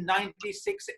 96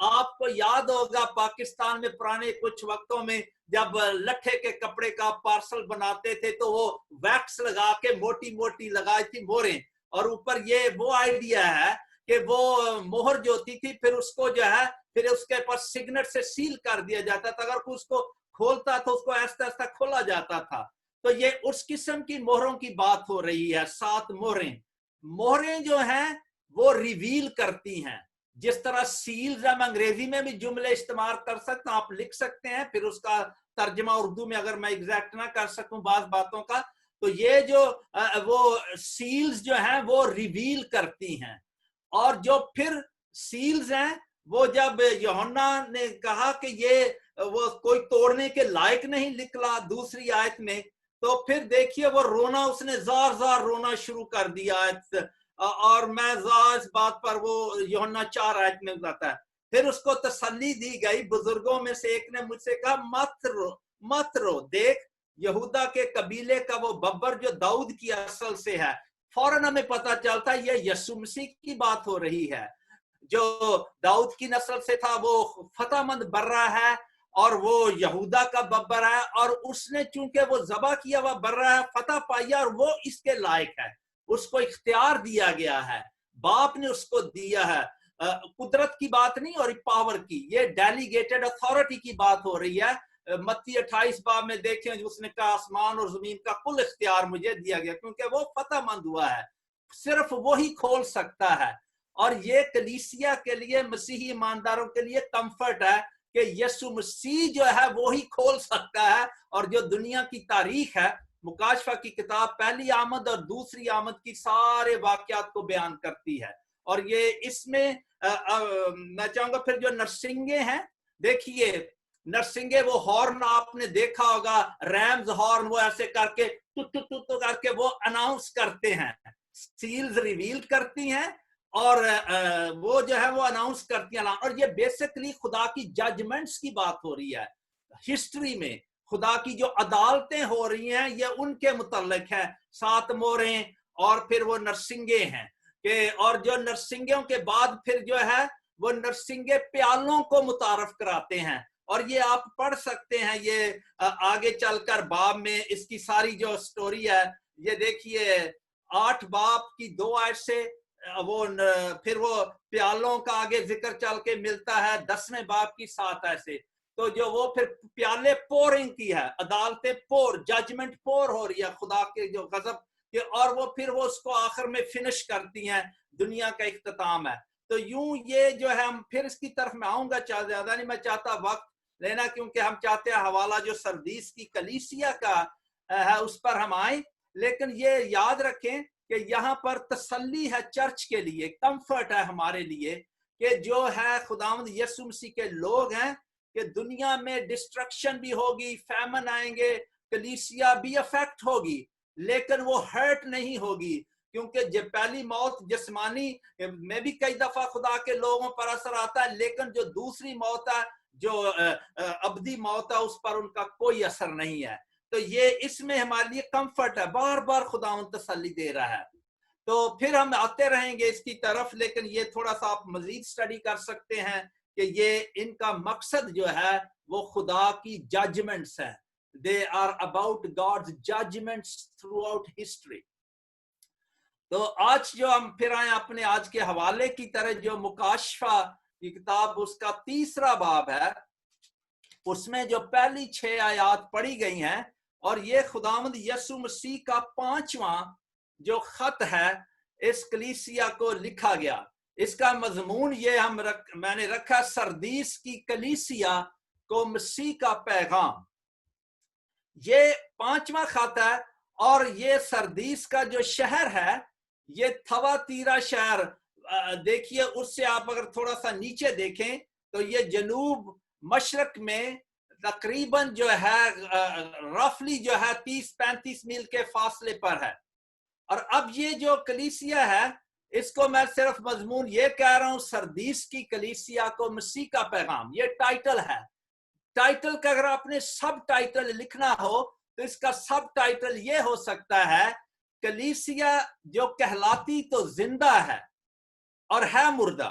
آپ کو یاد ہوگا پاکستان میں پرانے کچھ وقتوں میں جب لٹھے کے کپڑے کا پارسل بناتے تھے تو وہ ویکس لگا کے موٹی موٹی لگائی تھی مہریں، اور اوپر یہ وہ آئیڈیا ہے کہ وہ مہر جو ہوتی تھی پھر اس کو جو ہے پھر اس کے پاس سگنٹ سے سیل کر دیا جاتا تھا، اگر کوئی اس کو کھولتا تھا اس کو ایسا ایسا کھولا جاتا تھا. تو یہ اس قسم کی مہروں کی بات ہو رہی ہے. 7 مہریں. مہریں جو ہیں وہ ریویل کرتی ہیں. جس طرح سیلز ہم انگریزی میں بھی جملے استعمال کر سکتے ہیں، آپ لکھ سکتے ہیں، پھر اس کا ترجمہ اردو میں اگر میں ایگزیکٹ نہ کر سکوں بعض باتوں کا، تو یہ جو وہ سیلز جو ہیں وہ ریویل کرتی ہیں. اور جو پھر سیلز ہیں وہ جب یوحنا نے کہا کہ یہ وہ کوئی توڑنے کے لائق نہیں نکلا دوسری آیت میں، تو پھر دیکھیے وہ رونا، اس نے زار زار رونا شروع کر دیا. اور میں اس بات پر وہ یوحنا 4 آیت میں بتاتا ہے. پھر اس کو تسلی دی گئی. بزرگوں میں سے ایک نے مجھ سے کہا مت رو، دیکھ یہودا کے قبیلے کا وہ ببر جو داؤد کی اصل سے ہے. فوراً ہمیں پتا چلتا یہ یسوع مسیح کی بات ہو رہی ہے جو داؤد کی نسل سے تھا، وہ فتح مند برہ ہے اور وہ یہودا کا ببر ہے، اور اس نے چونکہ وہ ذبح کیا ہوا برہ ہے فتح پائی اور وہ اس کے لائق ہے. اس کو اختیار دیا گیا ہے، باپ نے اس کو دیا ہے. قدرت کی بات نہیں اور پاور کی، یہ ڈیلیگیٹڈ اتھارٹی کی بات ہو رہی ہے. متی 28 باب میں دیکھیں اس نے کہا آسمان اور زمین کا کل اختیار مجھے دیا گیا، کیونکہ وہ فتح مند ہوا ہے، صرف وہی کھول سکتا ہے. اور یہ کلیسیا کے لیے، مسیحی ایمانداروں کے لیے کمفرٹ ہے کہ یسوع مسیح جو ہے وہی کھول سکتا ہے. اور جو دنیا کی تاریخ ہے، مکاشفہ کی کتاب پہلی آمد اور دوسری آمد کی سارے واقعات کو بیان کرتی ہے. اور یہ اس میں میں چاہوں گا پھر جو نرسنگے ہیں، دیکھیے نرسنگے وہ ہارن آپ نے دیکھا ہوگا، ریمز ہارن، وہ ایسے کر کے تو کر کے وہ اناؤنس کرتے ہیں. سیلز ریویل کرتی ہیں اور وہ جو ہے وہ اناؤنس کرتی ہیں. اور یہ بیسکلی خدا کی ججمنٹس کی بات ہو رہی ہے. ہسٹری میں خدا کی جو عدالتیں ہو رہی ہیں یہ ان کے متعلق ہے. 7 مہریں اور پھر وہ نرسنگے ہیں کہ، اور جو نرسنگوں کے بعد پھر جو ہے وہ نرسنگے پیالوں کو متعارف کراتے ہیں. اور یہ آپ پڑھ سکتے ہیں، یہ آگے چل کر باب میں اس کی ساری جو سٹوری ہے، یہ دیکھیے 8 باب کی 2 آیت سے وہ پھر وہ پیالوں کا آگے ذکر چل کے ملتا ہے 10ویں باب کی 7 آیت سے. تو جو وہ پھر پیالے پورنگ کی ہے، عدالتیں پور، ججمنٹ پور ہو رہی ہے خدا کے جو غضب کے، اور وہ پھر وہ اس کو آخر میں فنش کرتی ہیں، دنیا کا اختتام ہے. تو یوں یہ جو ہے، ہم پھر اس کی طرف میں آؤں گا، زیادہ نہیں میں چاہتا وقت لینا، کیونکہ ہم چاہتے ہیں حوالہ جو سردیس کی کلیسیا کا ہے اس پر ہم آئیں. لیکن یہ یاد رکھیں کہ یہاں پر تسلی ہے چرچ کے لیے، کمفرٹ ہے ہمارے لیے کہ جو ہے خداوند یسوع مسیح کے لوگ ہیں، کہ دنیا میں ڈسٹرکشن بھی ہوگی، فیمن آئیں گے، کلیسیا بھی افیکٹ ہوگی، لیکن وہ ہرٹ نہیں ہوگی، کیونکہ جب پہلی موت جسمانی میں بھی کئی دفعہ خدا کے لوگوں پر اثر آتا ہے، لیکن جو دوسری موت ہے، جو ابدی موت ہے، اس پر ان کا کوئی اثر نہیں ہے. تو یہ اس میں ہمارے لیے کمفرٹ ہے، بار بار خداوند تسلی دے رہا ہے. تو پھر ہم آتے رہیں گے اس کی طرف، لیکن یہ تھوڑا سا آپ مزید سٹڈی کر سکتے ہیں کہ یہ ان کا مقصد جو ہے وہ خدا کی ججمنٹس ہیں. They are about God's judgments throughout history. تو آج جو ہم پھر آئیں اپنے آج کے حوالے کی طرح، جو مکاشفہ کی کتاب اس کا 3 باب ہے، اس میں جو پہلی 6 آیات پڑھی گئی ہیں، اور یہ خداوند یسوع مسیح کا 5واں جو خط ہے اس کلیسیا کو لکھا گیا. اس کا مضمون یہ میں نے رکھا، سردیس کی کلیسیا کو مسیح کا پیغام. یہ 5واں خط ہے، اور یہ سردیس کا جو شہر ہے یہ تھواتیرا شہر. دیکھیے اس سے آپ اگر تھوڑا سا نیچے دیکھیں تو یہ جنوب مشرق میں تقریباً جو ہے رفلی جو ہے 30-35 میل کے فاصلے پر ہے. اور اب یہ جو کلیسیا ہے، اس کو میں صرف مضمون یہ کہہ رہا ہوں، سردیس کی کلیسیا کو مسیح کا پیغام، یہ ٹائٹل ہے. ٹائٹل کا اگر آپ نے سب ٹائٹل لکھنا ہو تو اس کا سب ٹائٹل یہ ہو سکتا ہے، کلیسیا جو کہلاتی تو زندہ ہے اور ہے مردہ.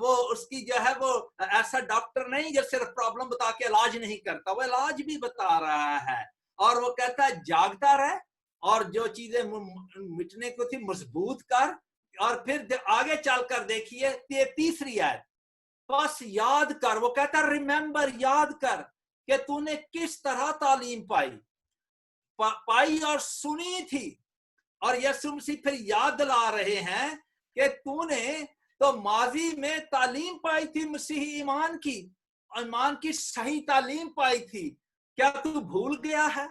وہ اس کی جو ہے وہ ایسا ڈاکٹر نہیں جو صرف پرابلم بتا کے علاج نہیں کرتا, وہ علاج بھی بتا رہا ہے. اور وہ کہتا ہے جاگتا رہ اور جو چیزیں مٹنے کو تھی مضبوط کر. اور پھر آگے چل کر دیکھیے تیسری آیت, بس یاد کر. وہ کہتا ہے ریممبر, یاد کر کہ تو نے کس طرح تعلیم پائی اور سنی تھی. اور یسوع مسیح پھر یاد دلا رہے ہیں کہ تو نے تو ماضی میں تعلیم پائی تھی مسیحی ایمان کی صحیح تعلیم پائی تھی, کیا تو بھول گیا ہے؟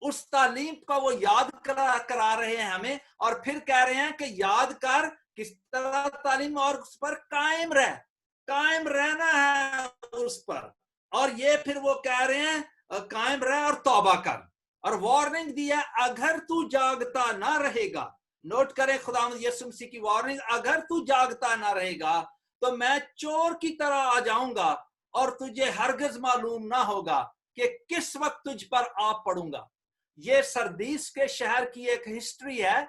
اس تعلیم کا وہ یاد کرا رہے ہیں ہمیں, اور پھر کہہ رہے ہیں کہ یاد کر کس طرح تعلیم, اور اس پر قائم رہنا ہے اس پر. اور یہ پھر وہ کہہ رہے ہیں قائم رہ اور توبہ کر, اور وارننگ دیا اگر تو جاگتا نہ رہے گا. نوٹ کریں خداوند یسوع مسیح کی وارننگ, اگر تو جاگتا نہ رہے گا تو میں چور کی طرح آ جاؤں گا اور تجھے ہرگز معلوم نہ ہوگا کہ کس وقت تجھ پر آ پڑوں گا. یہ سردیس کے شہر کی ایک ہسٹری ہے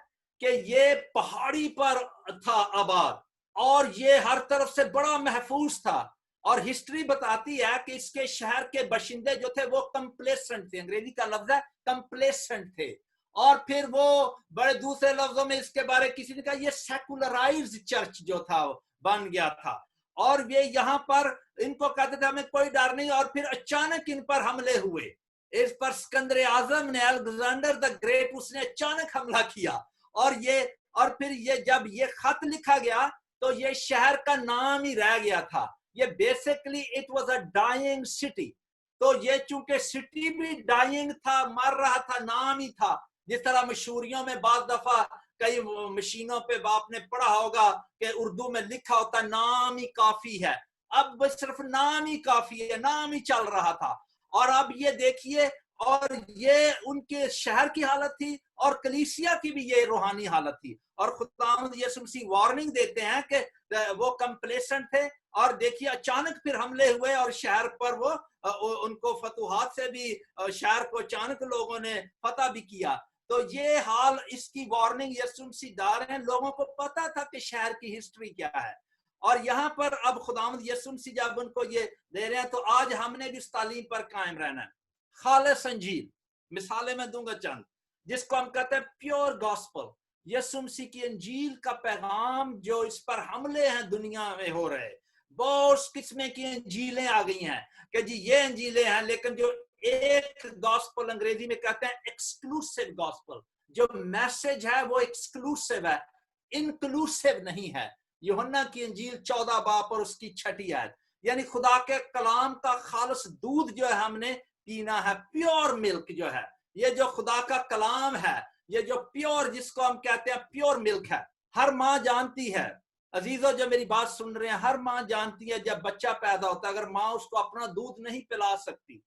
کہ یہ پہاڑی پر تھا آباد, اور یہ ہر طرف سے بڑا محفوظ تھا. اور ہسٹری بتاتی ہے کہ اس کے شہر کے باشندے جو تھے وہ کمپلیسنٹ تھے, انگریزی کا لفظ ہے کمپلیسنٹ تھے. اور پھر وہ بڑے دوسرے لفظوں میں اس کے بارے کسی نے کہا یہ سیکولرائزڈ چرچ جو تھا بن گیا تھا. اور یہ یہاں پر ان کو کہتے تھے ہمیں کوئی ڈر نہیں, اور پھر اچانک ان پر حملے ہوئے. اس پر سکندر اعظم نے, الیگزینڈر دا گریٹ, اس نے اچانک حملہ کیا. اور پھر یہ جب یہ خط لکھا گیا تو یہ شہر کا نام ہی رہ گیا تھا. یہ basically it was a dining city. تو یہ چونکہ سٹی بھی ڈائنگ تھا, مر رہا تھا, نام ہی تھا. جس طرح مشہوریوں میں بعض دفعہ کئی مشینوں پہ آپ نے پڑھا ہوگا کہ اردو میں لکھا ہوتا نام ہی کافی ہے. اب صرف نام ہی کافی ہے, نام ہی چل رہا تھا. اور اب یہ دیکھیے, اور یہ ان کے شہر کی حالت تھی, اور کلیسیا کی بھی یہ روحانی حالت تھی. اور خداوند یسوع مسیح وارننگ دیتے ہیں کہ وہ کمپلیسنٹ تھے, اور دیکھیے اچانک پھر حملے ہوئے, اور شہر پر وہ ان کو فتوحات سے بھی شہر کو اچانک لوگوں نے فتح بھی کیا. تو یہ حال, اس کی وارننگ یسوع مسیح دار ہیں. لوگوں کو پتا تھا کہ شہر کی ہسٹری کیا ہے. اور یہاں پر اب خداوند یسوع مسیح جب ان کو یہ دے رہے ہیں, تو آج ہم نے بھی اس تعلیم پر قائم رہنا ہے. خالص انجیل, مثالیں میں دوں گا چند, جس کو ہم کہتے ہیں پیور گاسپل. یسوع مسیح کی انجیل کا پیغام جو اس پر حملے ہیں دنیا میں ہو رہے, بہت قسمیں کی انجیلیں آ گئی ہیں کہ جی یہ انجیلیں ہیں, لیکن جو ایک گاسپل انگریزی میں کہتے ہیں ایکسکلوسیو گاسپل, جو میسج ہے وہ ایکسکلوسیو ہے, انکلوسیو نہیں ہے. یوحنا کی انجیل 14 باب اور اس کی 6 آیت, یعنی خدا کے کلام کا خالص دودھ جو ہے ہم نے پینا ہے, پیور ملک جو ہے, یہ جو خدا کا کلام ہے, یہ جو پیور, جس کو ہم کہتے ہیں پیور ملک ہے. ہر ماں جانتی ہے, عزیزو جو میری بات سن رہے ہیں, ہر ماں جانتی ہے جب بچہ پیدا ہوتا ہے, اگر ماں اس کو اپنا دودھ نہیں پلا سکتی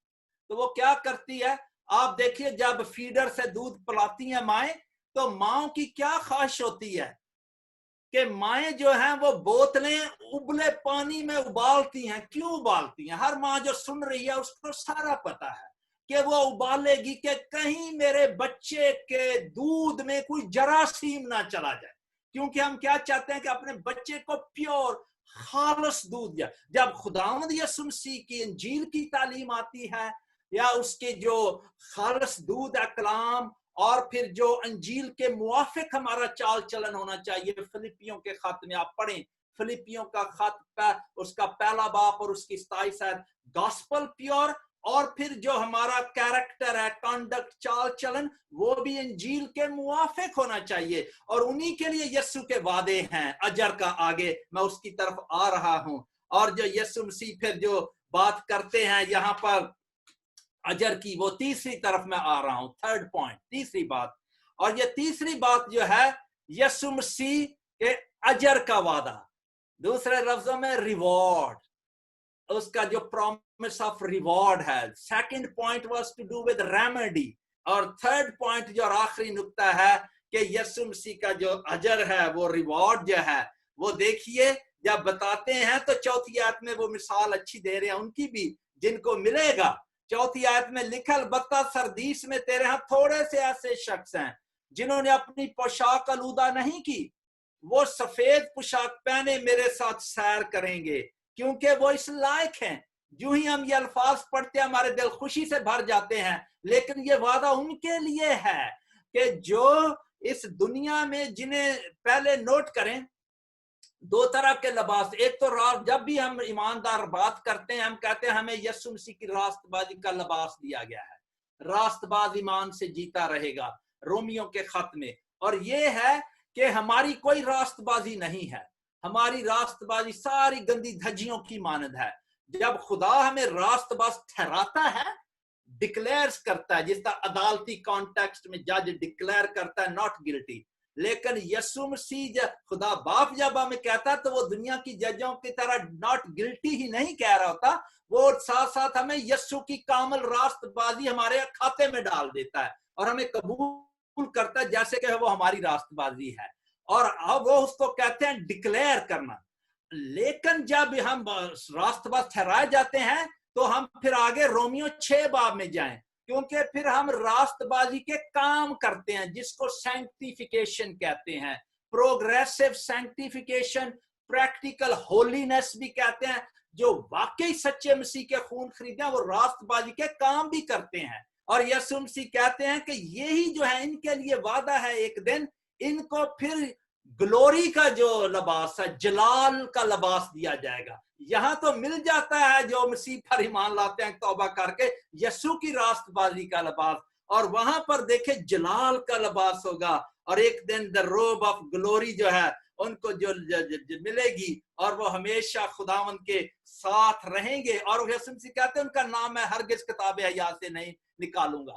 تو وہ کیا کرتی ہے. آپ دیکھیے جب فیڈر سے دودھ پلاتی ہیں مائیں, تو ماں کی کیا خواہش ہوتی ہے کہ مائیں جو ہیں وہ بوتلیں ابلے پانی میں ابالتی ہیں. کیوں ابالتی ہیں؟ ہر ماں جو سن رہی ہے اس کو سارا پتا ہے کہ وہ ابالے گی کہ کہیں میرے بچے کے دودھ میں کوئی جراثیم نہ چلا جائے, کیونکہ ہم کیا چاہتے ہیں کہ اپنے بچے کو پیور خالص دودھ دیا. جب خداوند یسوع مسیح کی انجیل کی تعلیم آتی ہے, یا اس کے جو خالص دودھ ہے کلام, اور پھر جو انجیل کے موافق ہمارا چال چلن ہونا چاہیے. فلپیوں کے خط میں آپ پڑھیں, فلپیوں کا خط اس کا پہلا باب اور اس کی 27 آیت, گاسپل پیور, اور پھر جو ہمارا کیریکٹر ہے, کانڈکٹ, چال چلن, وہ بھی انجیل کے موافق ہونا چاہیے. اور انہی کے لیے یسوع کے وعدے ہیں اجر کا. آگے میں اس کی طرف آ رہا ہوں, اور جو یسوع مسیح پھر جو بات کرتے ہیں یہاں پر اجر کی, وہ تیسری طرف میں آ رہا ہوں, تھرڈ پوائنٹ, تیسری بات. اور یہ تیسری بات جو ہے یسوع مسیح کے اجر کا وعدہ, دوسرے لفظوں میں ریوارڈ, اس کا جو پرومس آف ریوارڈ ہے. Second point was to do with remedy, اور تھرڈ پوائنٹ جو آخری نقطہ ہے کہ یسوع مسیح کا جو اجر ہے, وہ ریوارڈ جو ہے, وہ دیکھیے جب بتاتے ہیں تو 4 آیت میں وہ مثال اچھی دے رہے ہیں ان کی بھی, جن کو ملے گا. 4 آیت میں لکھا, البتہ سردیس میں تیرے ہاں تھوڑے سے ایسے شخص ہیں جنہوں نے اپنی پوشاک آلودہ نہیں کی, وہ سفید پوشاک پہنے میرے ساتھ سیر کریں گے کیونکہ وہ اس لائق ہیں۔ جو ہی ہم یہ الفاظ پڑھتے ہیں ہمارے دل خوشی سے بھر جاتے ہیں، لیکن یہ وعدہ ان کے لیے ہے کہ جو اس دنیا میں جنہیں پہلے نوٹ کریں دو طرح کے لباس، ایک تو جب بھی ہم ایماندار بات کرتے ہیں ہم کہتے ہیں ہمیں یسوع مسیح کی راست بازی کا لباس دیا گیا ہے، راست باز ایمان سے جیتا رہے گا، رومیوں کے خط میں۔ اور یہ ہے کہ ہماری کوئی راست بازی نہیں ہے، ہماری راست بازی ساری گندی دھجیوں کی مانند ہے۔ جب خدا ہمیں راست باز ٹھہراتا ہے، ڈکلیئرز کرتا ہے، جس طرح عدالتی کانٹیکسٹ میں جج ڈکلیئر کرتا ہے ناٹ گلٹی، لیکن یسوع مسیح خدا باپ جب ہمیں کہتا ہے تو وہ دنیا کی ججوں کی طرح ناٹ گلٹی ہی نہیں کہہ رہا ہوتا، وہ ساتھ ساتھ ہمیں یسوع کی کامل راست بازی ہمارے کھاتے میں ڈال دیتا ہے اور ہمیں قبول کرتا ہے جیسے کہ وہ ہماری راست بازی ہے، اور اب وہ اس کو کہتے ہیں ڈکلیئر کرنا۔ لیکن جب ہم راست باز ٹھہرائے جاتے ہیں تو ہم پھر آگے رومیو 6 باب میں جائیں، کیونکہ پھر ہم راست بازی کے کام کرتے ہیں جس کو سینکٹیفیکیشن کہتے ہیں، پروگریسو سینکٹیفیکیشن، پریکٹیکل ہولینس بھی کہتے ہیں۔ جو واقعی سچے مسیح کے خون خریدے ہیں وہ راست بازی کے کام بھی کرتے ہیں، اور یسوع مسیح کہتے ہیں کہ یہی جو ہے ان کے لیے وعدہ ہے، ایک دن ان کو پھر گلوری کا جو لباس ہے، جلال کا لباس دیا جائے گا۔ یہاں تو مل جاتا ہے جو مسیح پر ایمان لاتے ہیں توبہ کر کے، یسوع کی راست بازی کا لباس، اور وہاں پر دیکھیں جلال کا لباس ہوگا، اور ایک دن the robe of glory جو ہے ان کو جو ملے گی، اور وہ ہمیشہ خداوند کے ساتھ رہیں گے، اور یسوع مسیح کہتے ہیں ان کا نام میں ہرگز کتاب حیات سے نہیں نکالوں گا۔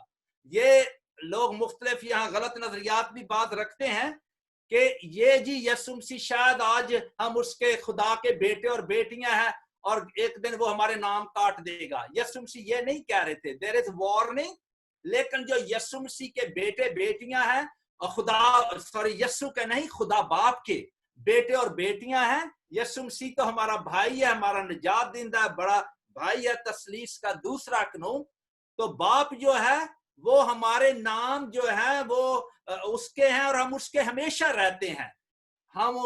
یہ لوگ مختلف یہاں غلط نظریات بھی بات رکھتے ہیں کہ یہ جی یسوع مسیح شاید آج ہم اس کے خدا کے بیٹے اور بیٹیاں ہیں اور ایک دن وہ ہمارے نام کاٹ دے گا۔ یسوع مسیح یہ نہیں کہہ رہے تھے، دیر از وارننگ، لیکن جو یسوع مسیح کے بیٹے بیٹیاں ہیں، اور یسوع کے نہیں، خدا باپ کے بیٹے اور بیٹیاں ہیں، یسوع مسیح تو ہمارا بھائی ہے، ہمارا نجات دہندہ ہے، بڑا بھائی ہے، تثلیث کا دوسرا قانون۔ تو باپ جو ہے وہ ہمارے نام جو ہے وہ اس کے ہیں، اور ہم اس کے ہمیشہ رہتے ہیں۔ ہم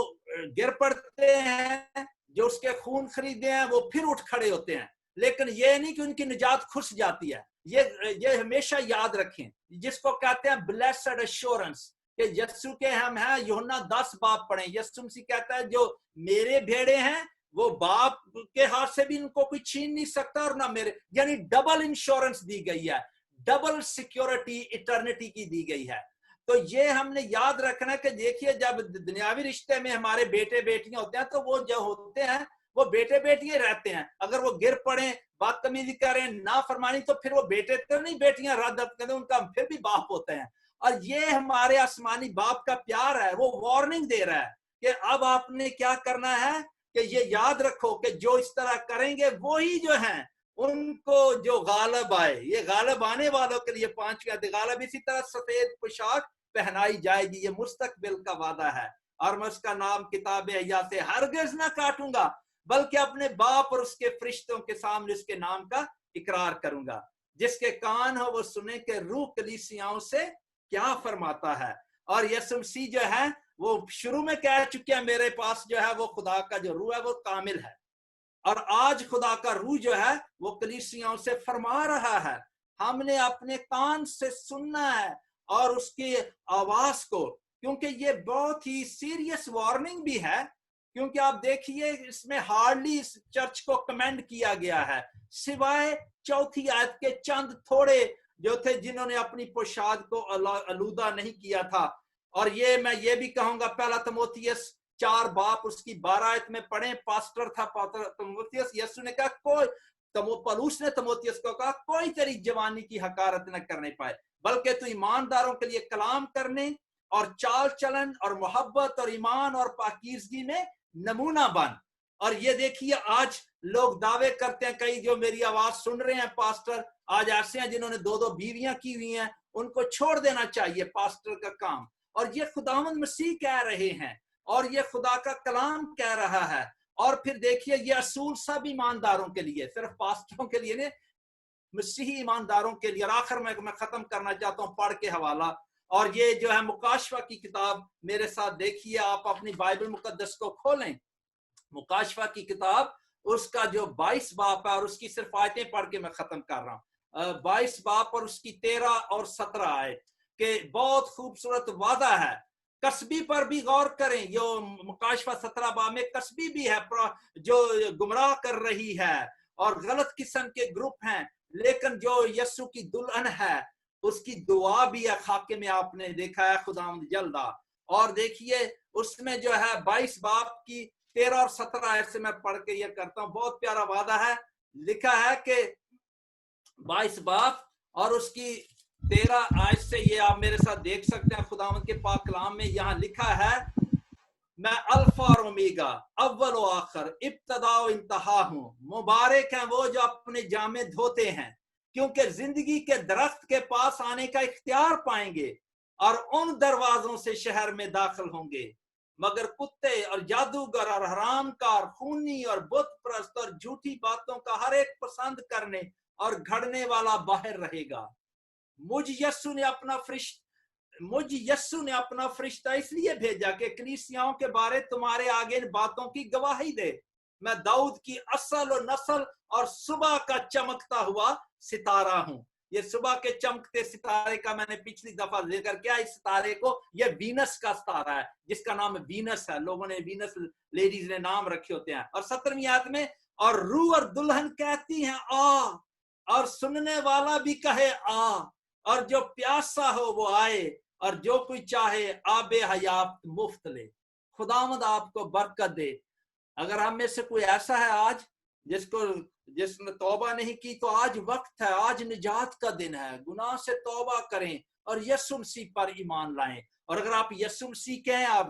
گر پڑتے ہیں، جو اس کے خون خریدے ہیں وہ پھر اٹھ کھڑے ہوتے ہیں، لیکن یہ نہیں کہ ان کی نجات کھس جاتی ہے۔ یہ ہمیشہ یاد رکھیں، جس کو کہتے ہیں بلیسڈ ایشورنس، کہ یسوع کے ہم ہیں۔ یوحنا 10 باب پڑھیں، یسوع مسیح کہتا ہے جو میرے بھیڑے ہیں وہ باپ کے ہاتھ سے بھی ان کو کوئی چھین نہیں سکتا، اور نہ میرے، یعنی ڈبل انشورنس دی گئی ہے، ڈبل سیکیورٹی ایٹرنیٹی کی دی گئی ہے۔ تو یہ ہم نے یاد رکھنا ہے کہ دیکھیے جب دنیاوی رشتے میں ہمارے بیٹے بیٹیاں ہوتے ہیں تو وہ جو ہوتے ہیں وہ بیٹے بیٹیاں رہتے ہیں، اگر وہ گر پڑیں، بدتمیزی کریں، نافرمانی، تو پھر وہ بیٹے تو نہیں، بیٹیاں رد کریں، ان کا پھر بھی باپ ہوتے ہیں۔ اور یہ ہمارے آسمانی باپ کا پیار ہے، وہ وارننگ دے رہا ہے کہ اب آپ نے کیا کرنا ہے، کہ یہ یاد رکھو کہ جو اس طرح کریں گے وہی جو ہیں ان کو جو غالب آئے، یہ غالب آنے والوں کے لیے 5 غالب اسی طرح سفید پوشاک پہنائی جائے گی، یہ مستقبل کا وعدہ ہے، اور میں اس کا نام کتاب حیات سے ہرگز نہ کاٹوں گا، بلکہ اپنے باپ اور اس کے فرشتوں کے سامنے اس کے نام کا اقرار کروں گا۔ جس کے کان ہو وہ سنے کہ روح کلیسیاؤں سے کیا فرماتا ہے۔ اور یسوع مسیح جو ہے وہ شروع میں کہہ چکے ہیں میرے پاس جو ہے وہ خدا کا جو روح ہے وہ کامل ہے، اور آج خدا کا روح جو ہے وہ کلیسیاؤں سے فرما رہا ہے۔ ہم نے اپنے کان سے سننا ہے اور اس کی آواز کو، کیونکہ یہ بہت ہی سیریس وارننگ بھی ہے، کیونکہ آپ دیکھیے اس میں ہارڈلی اس چرچ کو کمینڈ کیا گیا ہے، سوائے 4 آیت کے چند تھوڑے جو تھے جنہوں نے اپنی پوشاک کو آلودہ نہیں کیا تھا۔ اور یہ میں یہ بھی کہوں گا، پہلا تموتھیس 4 باب اس کی 12 آیت میں پڑھیں، پاسٹر تھا تموتھیس، یسوع نے کہا پولوس نے تموتھیس کو کہا کوئی تیری جوانی کی حقارت نہ کرنے پائے، بلکہ تو ایمانداروں کے لیے کلام کرنے اور چال چلن اور محبت اور ایمان اور پاکیزگی میں نمونہ بن۔ اور یہ دیکھیے آج لوگ دعوے کرتے ہیں، کئی جو میری آواز سن رہے ہیں پاسٹر آج ایسے ہیں جنہوں نے 2 بیویاں کی ہوئی ہیں، ان کو چھوڑ دینا چاہیے پاسٹر کا کام، اور یہ خداوند مسیح کہہ رہے ہیں اور یہ خدا کا کلام کہہ رہا ہے۔ اور پھر دیکھیے یہ اصول سب ایمانداروں کے لیے، صرف پاسٹروں کے لیے نہیں، مسیحی ایمانداروں کے لیے۔ اور آخر میں ختم کرنا چاہتا ہوں پڑھ کے حوالہ، اور یہ جو ہے مکاشفہ کی کتاب میرے ساتھ دیکھیے، آپ اپنی بائبل مقدس کو کھولیں، مکاشفہ کی کتاب اس کا جو 22 باب ہے، اور اس کی صرف آیتیں پڑھ کے میں ختم کر رہا ہوں، 22 باب اور اس کی 13 اور 17 آیت، کہ بہت خوبصورت وعدہ ہے۔ کسبی پر بھی غور کریں، جو مکاشفہ 17 باب میں کسبی بھی ہے جو گمراہ کر رہی ہے اور غلط قسم کے گروپ ہیں، لیکن جو یسوع کی دلہن ہے اس کی دعا بھی ہے، خاکے میں آپ نے دیکھا ہے خداوند جلدا۔ اور دیکھیے اس میں جو ہے 22 باب کی 13 اور 17 آیت سے میں پڑھ کے یہ کرتا ہوں، بہت پیارا وعدہ ہے۔ لکھا ہے کہ 22 باب اور اس کی 13 آیت سے، یہ آپ میرے ساتھ دیکھ سکتے ہیں خداوند کے پاک کلام میں، یہاں لکھا ہے میں الفا اور اومیگا، اول و آخر، ابتدا و انتہا ہوں، مبارک ہیں وہ جو اپنے جامے دھوتے ہیں، کیونکہ زندگی کے درخت کے پاس آنے کا اختیار پائیں گے اور ان دروازوں سے شہر میں داخل ہوں گے، مگر کتے اور جادوگر اور حرام کار، خونی اور بت پرست اور جھوٹی باتوں کا ہر ایک پسند کرنے اور گھڑنے والا باہر رہے گا۔ مجھ یسوع نے اپنا فرشتہ اس لیے بھیجا کہ کلیسیاؤں کے بارے تمہارے آگے ان باتوں کی گواہی دے۔ میں داؤد کی اصل و نسل اور صبح کا چمکتا ہوا ستارہ ہوں۔ یہ صبح کے چمکتے ستارے کا میں نے پچھلی دفعہ ذکر کیا، اس ستارے کو یہ وینس کا ستارہ ہے، جس کا نام وینس ہے، لوگوں نے وینس لیڈیز نے نام رکھے ہوتے ہیں۔ اور 17ویں آیت میں، اور روح اور دلہن کہتی ہیں آ، اور سننے والا بھی کہے آ، اور جو پیاسا ہو وہ آئے، اور جو کوئی چاہے آب حیات مفت لے۔ خداوند آپ کو برکت دے۔ اگر ہم میں سے کوئی ایسا ہے آج جس نے توبہ نہیں کی، تو آج وقت ہے، آج نجات کا دن ہے، گناہ سے توبہ کریں اور یسوع مسیح پر ایمان لائیں۔ اور اگر آپ یسوع مسیح کے ہیں، آپ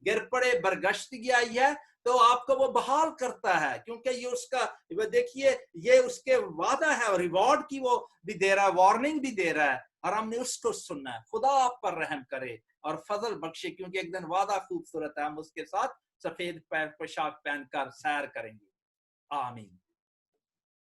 گر پڑے، برگشتگی آئی ہے، تو آپ کو وہ بحال کرتا ہے، کیونکہ یہ اس کا دیکھیے، یہ اس کے وعدہ ہے، اور ریوارڈ کی وہ بھی دے رہا ہے، وارننگ بھی دے رہا ہے، اور ہم نے اس کو سننا ہے۔ خدا آپ پر رحم کرے اور فضل بخشے، کیونکہ ایک دن وعدہ خوبصورت ہے، ہم اس کے ساتھ سفید پوشاک پہن کر سیر کریں گے۔ آمین۔